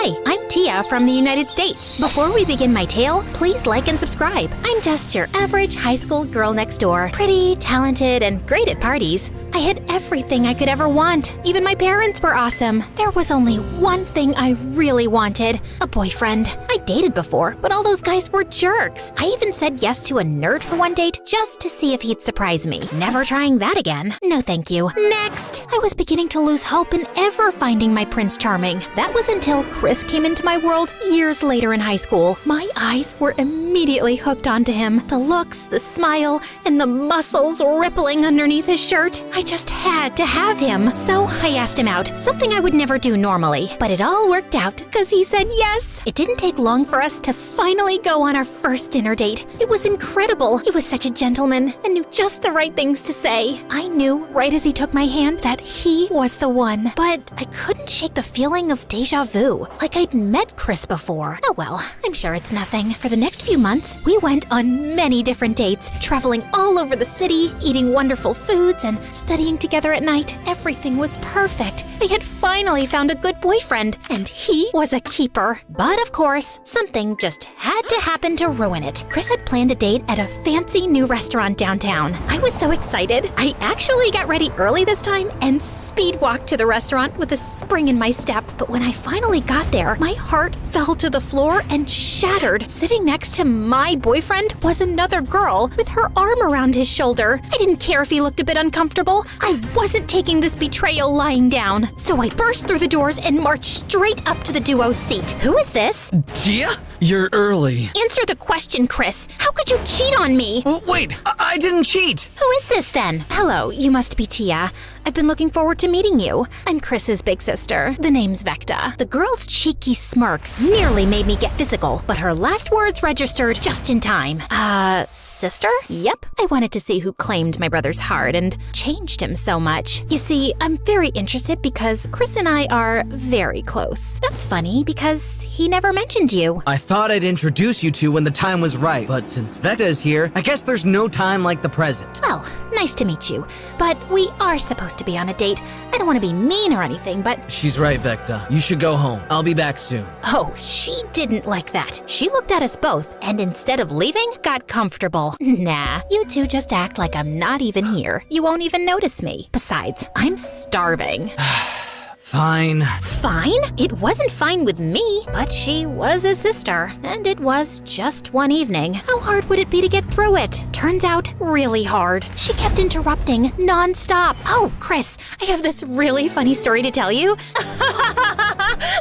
Hi, I'm Tia from the United States. Before we begin my tale, please like and subscribe. I'm just your average high school girl next door. Pretty, talented, and great at parties. I had everything I could ever want. Even my parents were awesome. There was only one thing I really wanted, a boyfriend. I dated before, but all those guys were jerks. I even said yes to a nerd for one date just to see if he'd surprise me. Never trying that again. No thank you. Next! I was beginning to lose hope in ever finding my Prince Charming. That was until Chris came into my world years later in high school. My eyes were immediately hooked onto him. The looks, the smile, and the muscles rippling underneath his shirt. I just had to have him. So I asked him out, something I would never do normally. But it all worked out because he said yes. It didn't take long for us to finally go on our first dinner date. It was incredible. He was such a gentleman and knew just the right things to say. I knew right as he took my hand that he was the one. But I couldn't shake the feeling of deja vu, like I'd met Chris before. Oh well, I'm sure it's nothing. For the next few months, we went on many different dates, traveling all over the city, eating wonderful foods, and studying together at night. Everything was perfect. I had finally found a good boyfriend, and he was a keeper. But of course, something just had to happen to ruin it. Chris had planned a date at a fancy new restaurant downtown. I was so excited. I actually got ready early this time and speed walked to the restaurant with a spring in my step. But when I finally got there, my heart fell to the floor and shattered. Sitting next to my boyfriend was another girl with her arm around his shoulder. I didn't care if he looked a bit uncomfortable. I wasn't taking this betrayal lying down. So I burst through the doors and marched straight up to the duo's seat. Who is this? Tia? You're early. Answer the question, Chris. How could you cheat on me? Well, wait, I didn't cheat. Who is this then? Hello, you must be Tia. I've been looking forward to meeting you. I'm Chris's big sister. The name's Vecta. The girl's cheeky smirk nearly made me get physical, but her last words registered just in time. Sister? Yep. I wanted to see who claimed my brother's heart and changed him so much. You see, I'm very interested because Chris and I are very close. That's funny because he never mentioned you. I thought I'd introduce you two when the time was right, but since Vecta is here, I guess there's no time like the present. Well, nice to meet you. But we are supposed to be on a date. I don't want to be mean or anything, but... She's right, Vecta. You should go home. I'll be back soon. Oh, she didn't like that. She looked at us both, and instead of leaving, got comfortable. Nah, you two just act like I'm not even here. You won't even notice me. Besides, I'm starving. Fine. Fine? It wasn't fine with me, but she was a sister, and it was just one evening. How hard would it be to get through it? Turns out, really hard. She kept interrupting non-stop. Oh, Chris, I have this really funny story to tell you.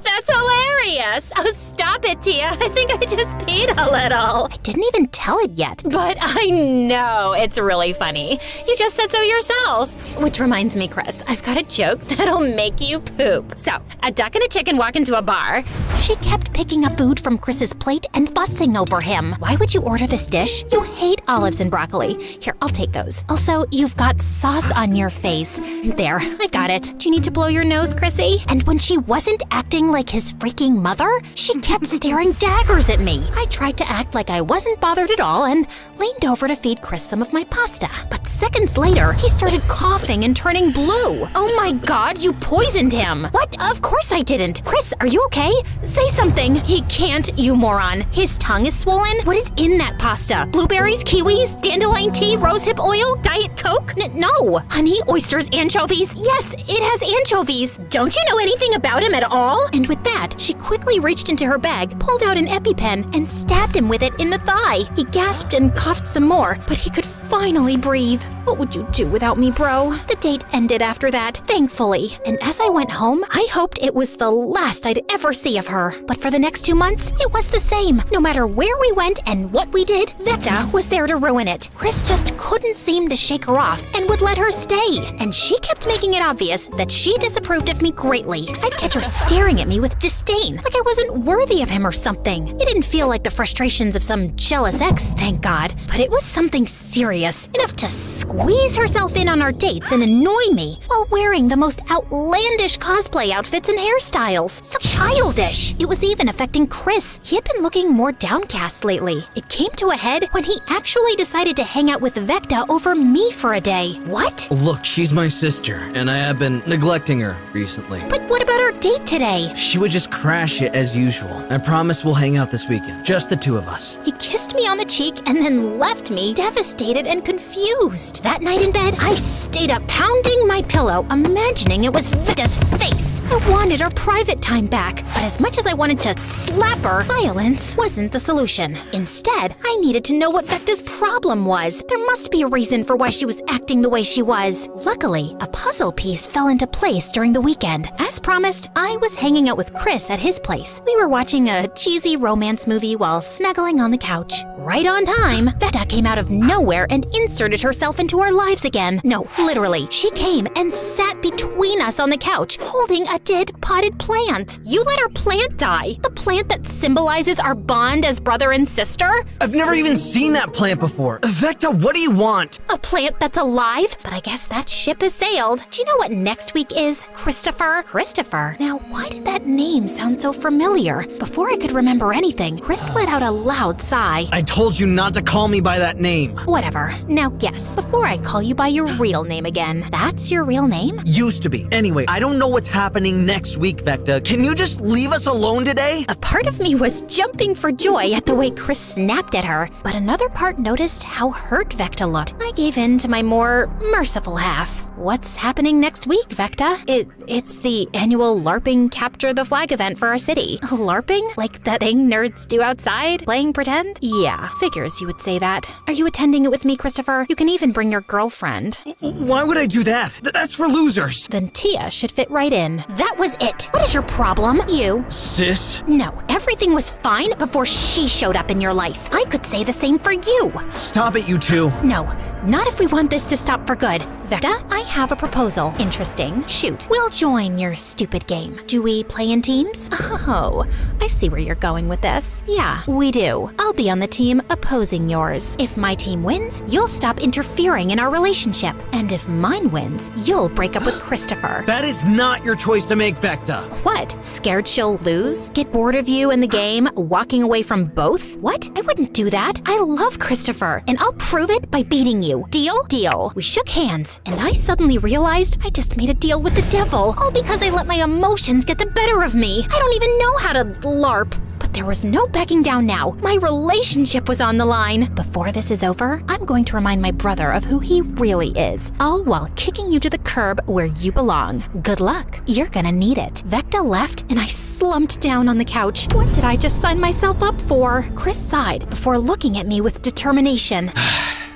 That's hilarious. Oh, stop it, Tia. I think I just peed a little. I didn't even tell it yet, but I know it's really funny. You just said so yourself. Which reminds me, Chris, I've got a joke that'll make you poop. So, a duck and a chicken walk into a bar. She kept picking up food from Chris's plate and fussing over him. Why would you order this dish? You hate olives and broccoli. Here, I'll take those. Also, you've got sauce on your face. There, I got it. Do you need to blow your nose, Chrissy? And when she wasn't acting like his freaking mother, she kept staring daggers at me. I tried to act like I wasn't bothered at all and leaned over to feed Chris some of my pasta. But seconds later, he started coughing and turning blue. Oh my God, you poisoned him. What? Of course I didn't. Chris, are you okay? Say something. He can't, you moron. His tongue is swollen. What is in that pasta? Blueberries, kiwis, dandelion tea, rosehip oil, Diet Coke? No. Honey, oysters, anchovies. Yes, it has anchovies. Don't you know anything about him at all? And with that, she quickly reached into her bag, pulled out an EpiPen, and stabbed him with it in the thigh. He gasped and coughed some more, but he could finally breathe. What would you do without me, bro? The date ended after that, thankfully. And as I went home, I hoped it was the last I'd ever see of her. But for the next 2 months, it was the same. No matter where we went and what we did, Vecta was there to ruin it. Chris just couldn't seem to shake her off and would let her stay. And she kept making it obvious that she disapproved of me greatly. I'd catch her staring at me with disdain, like I wasn't worthy of him or something. It didn't feel like the frustrations of some jealous ex, thank God, but it was something serious, enough to squeeze herself in on our dates and annoy me while wearing the most outlandish cosplay outfits and hairstyles. So childish. It was even affecting Chris. He had been looking more downcast lately. It came to a head when he actually decided to hang out with Vecta over me for a day. What? Look, she's my sister, and I have been neglecting her recently. But what about our date today? She would just crash it as usual. I promise we'll hang out this weekend, just the two of us. He kissed me on the cheek and then left me devastated and confused. That night in bed, I stayed up pounding my pillow, imagining it was Vecta's face. I wanted our private time back, but as much as I wanted to slap her, violence wasn't the solution. Instead, I needed to know what Vecta's problem was. There must be a reason for why she was acting the way she was. Luckily, a puzzle piece fell into place during the weekend. As promised, I was hanging out with Chris at his place. We were watching a cheesy romance movie while snuggling on the couch. Right on time, Vecta came out of nowhere and inserted herself into our lives again. No, literally, she came and sat between us on the couch, holding a dead potted plant. You let our plant die? The plant that symbolizes our bond as brother and sister? I've never even seen that plant before. Vecta, what do you want? A plant that's alive? But I guess that ship has sailed. Do you know what next week is? Christopher? Christopher? Now, why did that name sound so familiar? Before I could remember anything, Chris let out a loud sigh. I told you not to call me by that name. Whatever. Now guess, before I call you by your real name again. That's your real name? Used to be. Anyway, I don't know what's happening next week, Vecta. Can you just leave us alone today? A part of me was jumping for joy at the way Chris snapped at her, but another part noticed how hurt Vecta looked. I gave in to my more merciful half. What's happening next week, Vecta? It's the annual LARPing Capture the Flag event for our city. LARPing? Like that thing nerds do outside? Playing pretend? Yeah, figures you would say that. Are you attending it with me, Christopher? You can even bring your girlfriend. Why would I do that? That's for losers. Then Tia should fit right in. That was it. What is your problem? You. Sis? No, everything was fine before she showed up in your life. I could say the same for you. Stop it, you two. No, not if we want this to stop for good. Vecta, I have a proposal. Interesting. Shoot. We'll join your stupid game. Do we play in teams? Oh, I see where you're going with this. Yeah, we do. I'll be on the team opposing yours. If my team wins, you'll stop interfering in our relationship. And if mine wins, you'll break up with Christopher. That is not your choice to make, Vecta. What? Scared she'll lose? Get bored of you and the game, walking away from both? What? I wouldn't do that. I love Christopher, and I'll prove it by beating you. Deal? Deal. We shook hands, and I suddenly realized I just made a deal with the devil, all because I let my emotions get the better of me. I don't even know how to LARP. But there was no backing down now. My relationship was on the line. Before this is over, I'm going to remind my brother of who he really is, all while kicking you to the curb where you belong. Good luck. You're gonna need it. Vecta left, and I slumped down on the couch. What did I just sign myself up for? Chris sighed before looking at me with determination.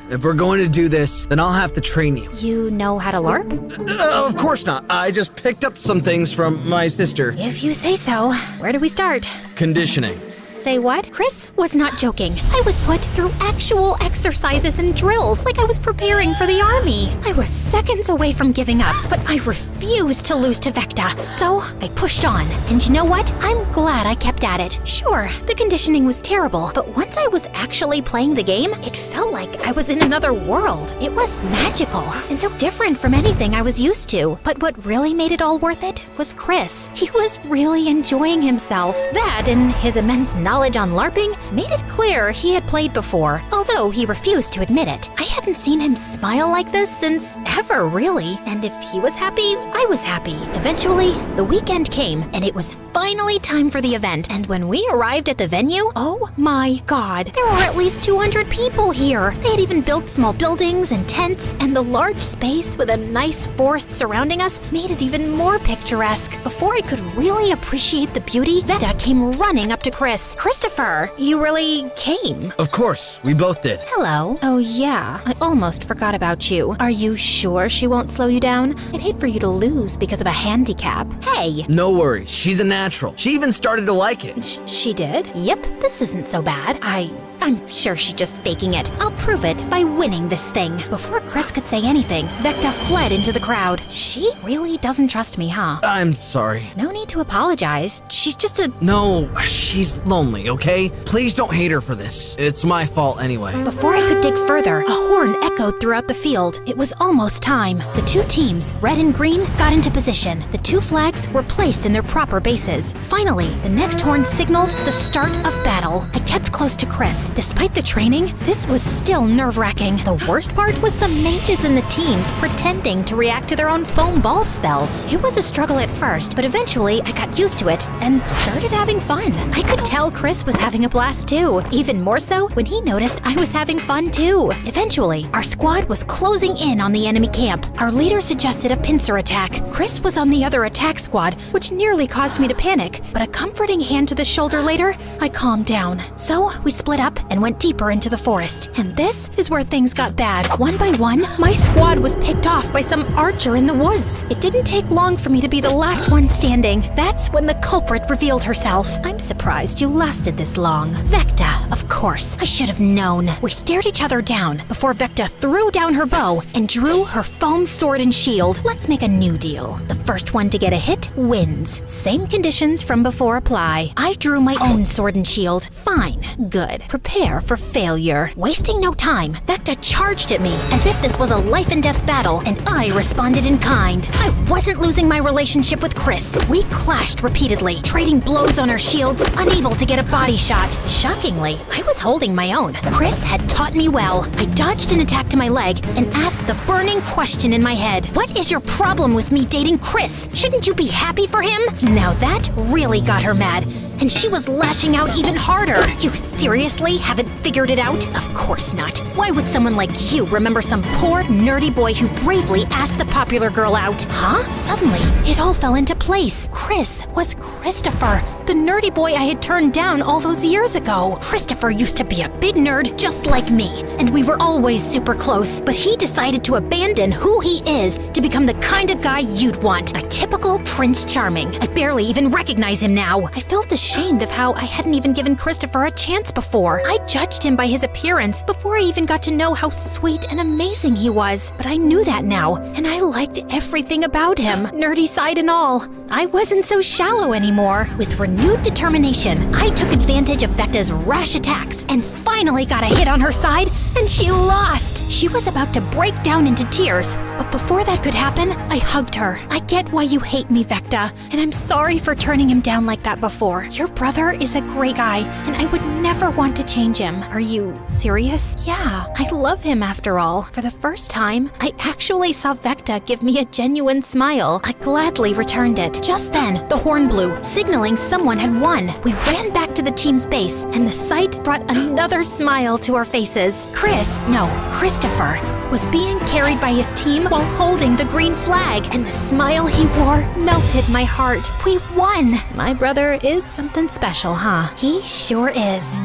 If we're going to do this, then I'll have to train you. You know how to LARP? Of course not. I just picked up some things from my sister. If you say so. Where do we start? Conditioning. Say what? Chris was not joking. I was put through actual exercises and drills like I was preparing for the army. I was seconds away from giving up, but I refused to lose to Vecta. So I pushed on. And you know what? I'm glad I kept at it. Sure, the conditioning was terrible, but once I was actually playing the game, it felt like I was in another world. It was magical and so different from anything I was used to. But what really made it all worth it was Chris. He was really enjoying himself. That and his immense knowledge on LARPing made it clear he had played before, although he refused to admit it. I hadn't seen him smile like this since ever, really. And if he was happy, I was happy. Eventually, the weekend came, and it was finally time for the event. And when we arrived at the venue, oh my God, there were at least 200 people here. They had even built small buildings and tents, and the large space with a nice forest surrounding us made it even more picturesque. Before I could really appreciate the beauty, Vecta came running up to Chris. Christopher, you really came. Of course, we both did. Hello. Oh yeah, I almost forgot about you. Are you sure she won't slow you down? I'd hate for you to lose because of a handicap. Hey. No worries, she's a natural. She even started to like it. She did? Yep, this isn't so bad. I I'm sure she's just faking it. I'll prove it by winning this thing. Before Chris could say anything, Vecta fled into the crowd. She really doesn't trust me, huh? I'm sorry. No need to apologize. She's just a... No, she's lonely, okay? Please don't hate her for this. It's my fault anyway. Before I could dig further, a horn echoed throughout the field. It was almost time. The two teams, red and green, got into position. The two flags were placed in their proper bases. Finally, the next horn signaled the start of battle. I kept close to Chris. Despite the training, this was still nerve-wracking. The worst part was the mages in the teams pretending to react to their own foam ball spells. It was a struggle at first, but eventually I got used to it and started having fun. I could tell Chris was having a blast too, even more so when he noticed I was having fun too. Eventually, our squad was closing in on the enemy camp. Our leader suggested a pincer attack. Chris was on the other attack squad, which nearly caused me to panic, but a comforting hand to the shoulder later, I calmed down. So we split up and went deeper into the forest. And this is where things got bad. One by one, my squad was picked off by some archer in the woods. It didn't take long for me to be the last one standing. That's when the culprit revealed herself. I'm surprised you lasted this long. Vecta, of course. I should have known. We stared each other down before Vecta threw down her bow and drew her foam sword and shield. Let's make a new deal. The first one to get a hit wins. Same conditions from before apply. I drew my own sword and shield. Fine. Good. Prepare for failure. Wasting no time, Vecta charged at me as if this was a life and death battle, and I responded in kind. I wasn't losing my relationship with Chris. We clashed repeatedly, trading blows on our shields, unable to get a body shot. Shockingly, I was holding my own. Chris had taught me well. I dodged an attack to my leg and asked the burning question in my head. What is your problem with me dating Chris? Shouldn't you be happy for him? Now that really got her mad, and she was lashing out even harder. You seriously haven't figured it out? Of course not. Why would someone like you remember some poor, nerdy boy who bravely asked the popular girl out? Huh? Suddenly, it all fell into place. Chris was Christopher, the nerdy boy I had turned down all those years ago. Christopher used to be a big nerd just like me, and we were always super close, but he decided to abandon who he is to become the kind of guy you'd want. A typical Prince Charming. I barely even recognize him now. I felt ashamed of how I hadn't even given Christopher a chance before. I judged him by his appearance before I even got to know how sweet and amazing he was. But I knew that now, and I liked everything about him, nerdy side and all. I wasn't so shallow anymore. With renewed determination, I took advantage of Vecta's rash attacks and finally got a hit on her side, and she lost. She was about to break down into tears, but before that could happen, I hugged her. I get why you hate me, Vecta, and I'm sorry for turning him down like that before. Your brother is a great guy, and I would never want to change him. Are you serious? Yeah, I love him after all. For the first time, I actually saw Vecta give me a genuine smile. I gladly returned it. Just then, the horn blew, signaling someone had won. We ran back to the team's base, and the sight brought another smile to our faces. Christopher was being carried by his team while holding the green flag, and the smile he wore melted my heart. We won! My brother is something special, huh? He sure is.